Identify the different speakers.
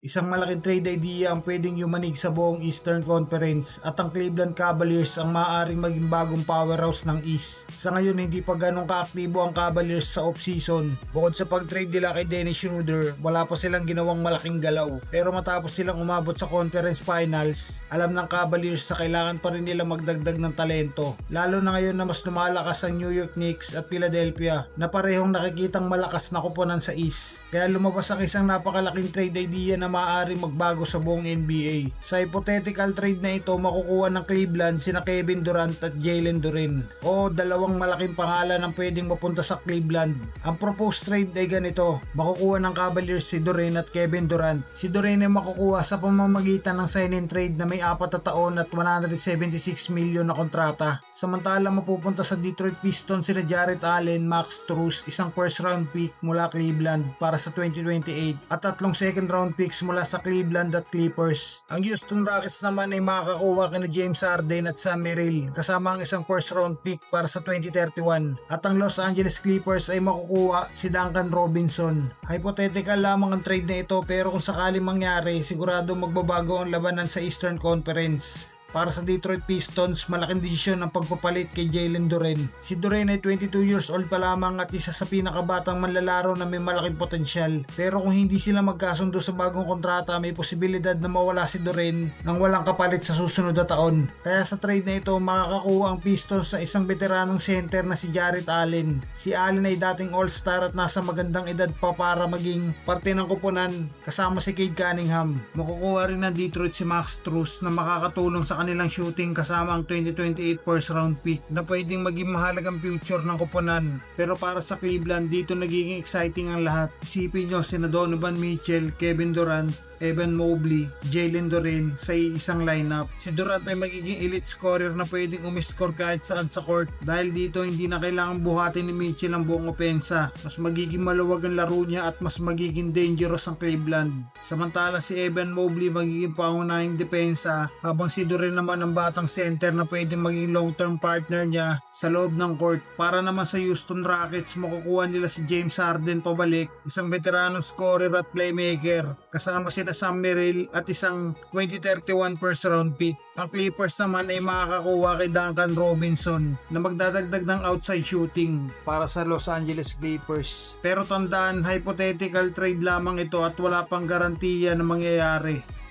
Speaker 1: Isang malaking trade idea ang pwedeng yumanig sa buong Eastern Conference at ang Cleveland Cavaliers ang maaaring maging bagong powerhouse ng East. Sa ngayon hindi pa ganong kaaktibo ang Cavaliers sa offseason. Bukod sa pag-trade nila kay Dennis Schroeder, wala pa silang ginawang malaking galaw. Pero matapos silang umabot sa Conference Finals, alam ng Cavaliers sa kailangan pa rin nila magdagdag ng talento. Lalo na ngayon na mas lumalakas ang New York Knicks at Philadelphia na parehong nakikitang malakas na koponan sa East. Kaya lumabas ang isang napakalaking trade idea na maaaring magbago sa buong NBA. Sa hypothetical trade na ito, makukuha ng Cleveland sina Kevin Durant at Jalen Duren. O dalawang malaking pangalan ang pwedeng mapunta sa Cleveland. Ang proposed trade ay ganito, makukuha ng Cavaliers si Duren at Kevin Durant. Si Duren ay makukuha sa pamamagitan ng sign and trade na may 4 na taon at 176 million na kontrata. Samantala mapupunta sa Detroit Pistons sina Jarrett Allen, Max Strus, isang first round pick mula Cleveland para sa 2028 at 3 second round picks mula sa Cleveland at Clippers. Ang Houston Rockets naman ay makakakuha kina James Harden at Sam Merrill kasama ang isang first round pick para sa 2031 at ang Los Angeles Clippers ay makukuha si Duncan Robinson. Hypothetical lamang ang trade na ito pero kung sakaling mangyari sigurado magbabago ang labanan sa Eastern Conference. Para sa Detroit Pistons, malaking desisyon ang pagpapalit kay Jalen Duren. Si Duren ay 22 years old pa lamang at isa sa pinakabatang manlalaro na may malaking potensyal. Pero kung hindi sila magkasundo sa bagong kontrata, may posibilidad na mawala si Duren nang walang kapalit sa susunod na taon. Kaya sa trade na ito, makakakuha ang Pistons sa isang veteranong center na si Jarrett Allen. Si Allen ay dating all-star at nasa magandang edad pa para maging parte ng koponan kasama si Cade Cunningham. Makukuha rin ng Detroit si Max Strus na makakatulong sa kanilang shooting kasama ang 2028 first round pick na pwedeng maging mahalagang future ng koponan. Pero para sa Cleveland, dito nagiging exciting ang lahat. Isipin nyo sina Donovan Mitchell, Kevin Durant, Evan Mobley, Jalen Duren sa isang lineup. Si Durant ay magiging elite scorer na pwedeng umiscore kahit saan sa court dahil dito hindi na kailangang buhatin ni Mitchell ang buong opensa. Mas magiging maluwag ang laro niya at mas magiging dangerous ang Cleveland. Samantala si Evan Mobley magiging pangunahing depensa habang si Duren naman ang batang center na pwedeng maging long-term partner niya sa loob ng court. Para naman sa Houston Rockets, makukuha nila si James Harden pabalik, isang veteranong scorer at playmaker. Kasama sina Sam Merrill at isang 2031 first round pick. Ang Clippers naman ay makakakuha kay Duncan Robinson na magdadagdag ng outside shooting para sa Los Angeles Clippers. Pero tandaan, hypothetical trade lamang ito at wala pang garantiya na mangyayari.